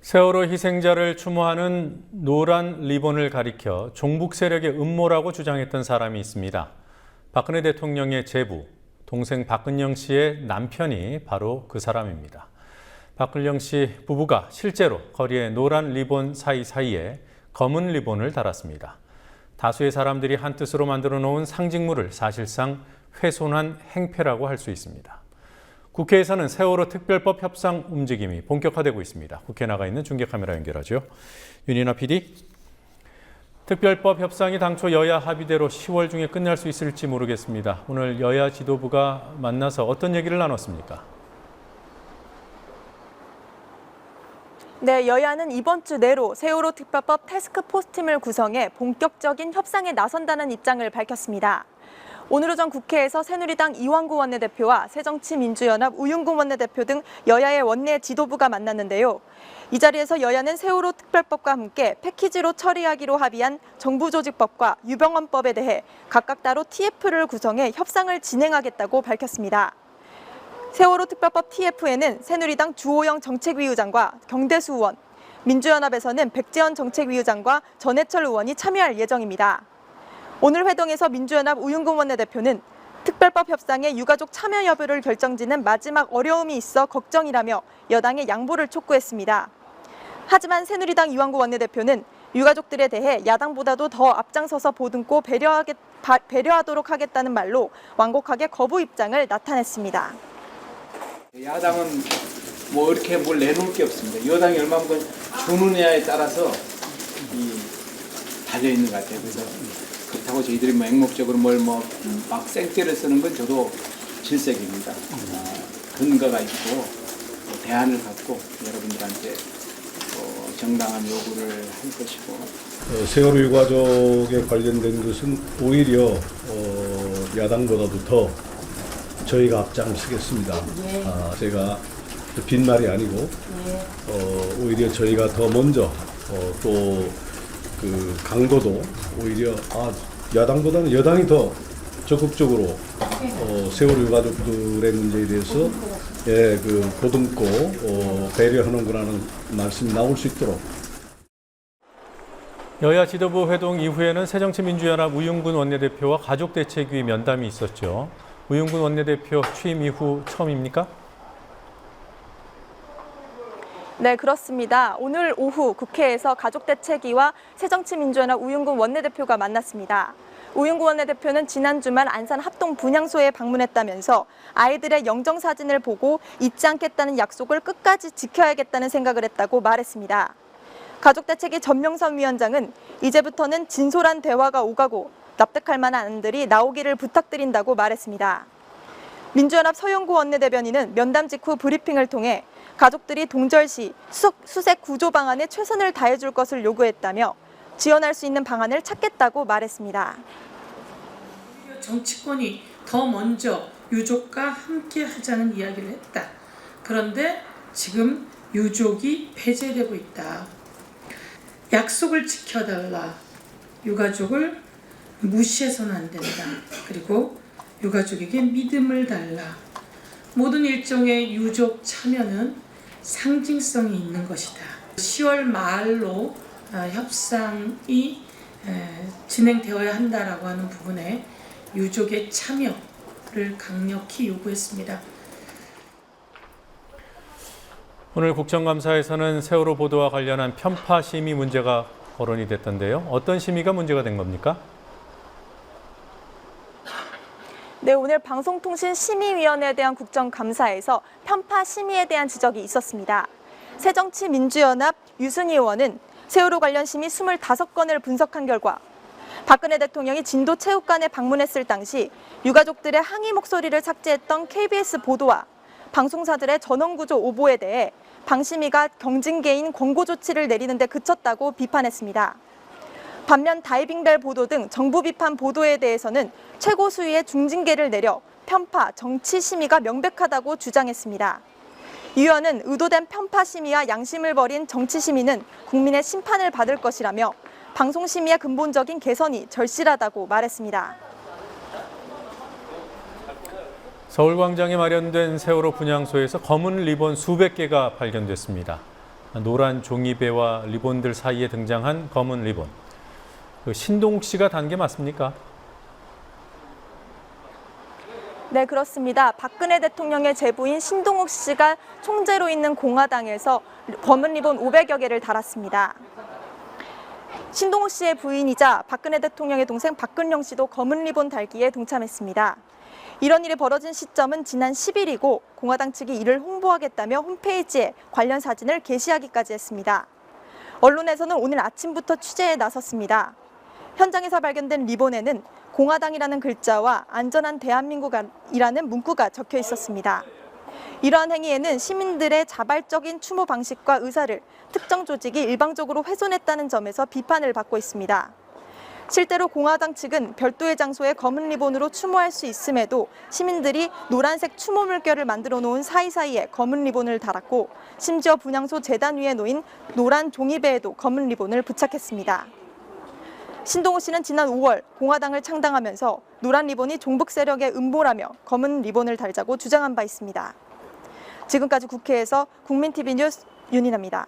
세월호 희생자를 추모하는 노란 리본을 가리켜 종북 세력의 음모라고 주장했던 사람이 있습니다. 박근혜 대통령의 제부, 동생 박근영 씨의 남편이 바로 그 사람입니다. 박근영 씨 부부가 실제로 거리에 노란 리본 사이사이에 검은 리본을 달았습니다. 다수의 사람들이 한뜻으로 만들어 놓은 상징물을 사실상 훼손한 행패라고 할 수 있습니다. 국회에서는 세월호 특별법 협상 움직임이 본격화되고 있습니다. 국회에 나가 있는 중계카메라 연결하죠. 윤희나 PD. 특별법 협상이 당초 여야 합의대로 10월 중에 끝날 수 있을지 모르겠습니다. 오늘 여야 지도부가 만나서 어떤 얘기를 나눴습니까? 네, 여야는 이번 주 내로 세월호 특별법 태스크포스 팀을 구성해 본격적인 협상에 나선다는 입장을 밝혔습니다. 오늘 오전 국회에서 새누리당 이완구 원내대표와 새정치민주연합 우윤근 원내대표 등 여야의 원내 지도부가 만났는데요. 이 자리에서 여야는 세월호 특별법과 함께 패키지로 처리하기로 합의한 정부조직법과 유병헌법에 대해 각각 따로 TF를 구성해 협상을 진행하겠다고 밝혔습니다. 세월호 특별법 TF에는 새누리당 주호영 정책위의장과 경대수 의원, 민주연합에서는 백재현 정책위의장과 전해철 의원이 참여할 예정입니다. 오늘 회동에서 민주연합 우윤근 원내대표는 특별법 협상에 유가족 참여 여부를 결정짓는 마지막 어려움이 있어 걱정이라며 여당의 양보를 촉구했습니다. 하지만 새누리당 이완구 원내대표는 유가족들에 대해 야당보다도 더 앞장서서 보듬고 배려하도록 하겠다는 말로 완곡하게 거부 입장을 나타냈습니다. 야당은 뭐 이렇게 뭘 내놓을 게 없습니다. 여당이 얼마만큼 주느냐에 따라서 달려 있는 것 같아요. 그래서 그렇다고 저희들이 뭐 맹목적으로 뭘 막 생떼를 쓰는 건 저도 질색입니다. 근거가 있고 대안을 갖고 여러분들한테 정당한 요구를 할 것이고. 세월호 유가족에 관련된 것은 오히려 야당보다도 더 저희가 앞장서겠습니다. 제가 빈말이 아니고 오히려 저희가 더 먼저 또 그 강도도 오히려 야당보다는 여당이 더 적극적으로 세월호 유가족들의 문제에 대해서 보듬고 배려하는 거라는 말씀이 나올 수 있도록. 여야 지도부 회동 이후에는 새정치민주연합 우윤근 원내대표와 가족대책위 면담이 있었죠. 우윤근 원내대표 취임 이후 처음입니까? 네, 그렇습니다. 오늘 오후 국회에서 가족대책위와 새정치민주연합 우윤근 원내대표가 만났습니다. 우윤근 원내대표는 지난 주말 안산 합동 분향소에 방문했다면서 아이들의 영정사진을 보고 잊지 않겠다는 약속을 끝까지 지켜야겠다는 생각을 했다고 말했습니다. 가족대책위 전명선 위원장은 이제부터는 진솔한 대화가 오가고 납득할 만한 안들이 나오기를 부탁드린다고 말했습니다. 민주연합 서영구 원내대변인은 면담 직후 브리핑을 통해 가족들이 동절 시 수색 구조 방안에 최선을 다해줄 것을 요구했다며 지원할 수 있는 방안을 찾겠다고 말했습니다. 정치권이 더 먼저 유족과 함께 하자는 이야기를 했다. 그런데 지금 유족이 배제되고 있다. 약속을 지켜달라. 유가족을 무시해서는 안 된다. 그리고 유가족에게 믿음을 달라. 모든 일종의 유족 참여는 상징성이 있는 것이다. 10월 말로 협상이 진행되어야 한다라고 하는 부분에 유족의 참여를 강력히 요구했습니다. 오늘 국정감사에서는 세월호 보도와 관련한 편파 심의 문제가 거론이 됐던데요. 어떤 심의가 문제가 된 겁니까? 네, 오늘 방송통신심의위원회에 대한 국정감사에서 편파 심의에 대한 지적이 있었습니다. 새정치민주연합 유승희 의원은 세월호 관련 심의 25건을 분석한 결과 박근혜 대통령이 진도체육관에 방문했을 당시 유가족들의 항의 목소리를 삭제했던 KBS 보도와 방송사들의 전원구조 오보에 대해 방심위가 경징계인 권고 조치를 내리는 데 그쳤다고 비판했습니다. 반면 다이빙벨 보도 등 정부 비판 보도에 대해서는 최고 수위의 중징계를 내려 편파, 정치 심의가 명백하다고 주장했습니다. 이 의원은 의도된 편파 심의와 양심을 버린 정치 심의는 국민의 심판을 받을 것이라며 방송 심의의 근본적인 개선이 절실하다고 말했습니다. 서울광장에 마련된 세월호 분향소에서 검은 리본 수백 개가 발견됐습니다. 노란 종이배와 리본들 사이에 등장한 검은 리본. 신동욱 씨가 단 게 맞습니까? 네, 그렇습니다. 박근혜 대통령의 제부인 신동욱 씨가 총재로 있는 공화당에서 검은 리본 500여 개를 달았습니다. 신동욱 씨의 부인이자 박근혜 대통령의 동생 박근영 씨도 검은 리본 달기에 동참했습니다. 이런 일이 벌어진 시점은 지난 10일이고 공화당 측이 이를 홍보하겠다며 홈페이지에 관련 사진을 게시하기까지 했습니다. 언론에서는 오늘 아침부터 취재에 나섰습니다. 현장에서 발견된 리본에는 공화당이라는 글자와 안전한 대한민국이라는 문구가 적혀 있었습니다. 이러한 행위에는 시민들의 자발적인 추모 방식과 의사를 특정 조직이 일방적으로 훼손했다는 점에서 비판을 받고 있습니다. 실제로 공화당 측은 별도의 장소에 검은 리본으로 추모할 수 있음에도 시민들이 노란색 추모 물결을 만들어 놓은 사이사이에 검은 리본을 달았고 심지어 분향소 재단 위에 놓인 노란 종이배에도 검은 리본을 부착했습니다. 신동욱 씨는 지난 5월 공화당을 창당하면서 노란 리본이 종북 세력의 음모라며 검은 리본을 달자고 주장한 바 있습니다. 지금까지 국회에서 국민TV 뉴스 윤인아입니다.